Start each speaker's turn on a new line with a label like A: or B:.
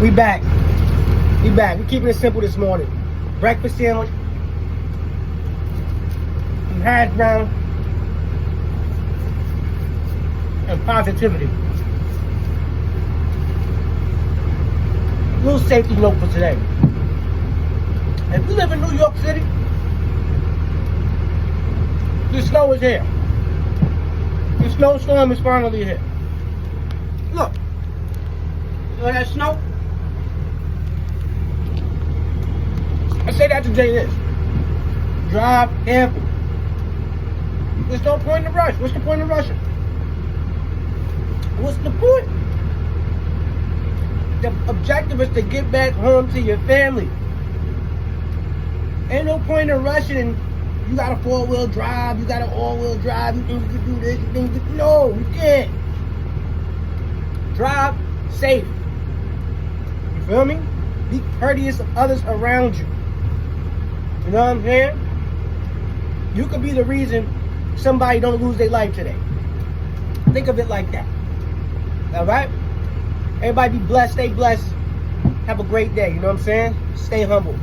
A: We back. We back. We keeping it simple this morning. Breakfast sandwich, some hash brown, and positivity. A little safety note for today. If you live in New York City, the snow is here. The snowstorm is finally here. Look. You know that snow? I say that to Jay this. Drive careful. There's no point in the rush. What's the point of rushing? What's the point? The objective is to get back home to your family. Ain't no point in rushing and you got a 4-wheel drive, you got an all-wheel drive, you think you can do this, you think you can... No, you can't. Drive safe. You feel me? Be courteous of others around you. You know what I'm saying? You could be the reason somebody don't lose their life today. Think of it like that. Alright? Everybody be blessed, stay blessed. Have a great day, you know what I'm saying? Stay humble.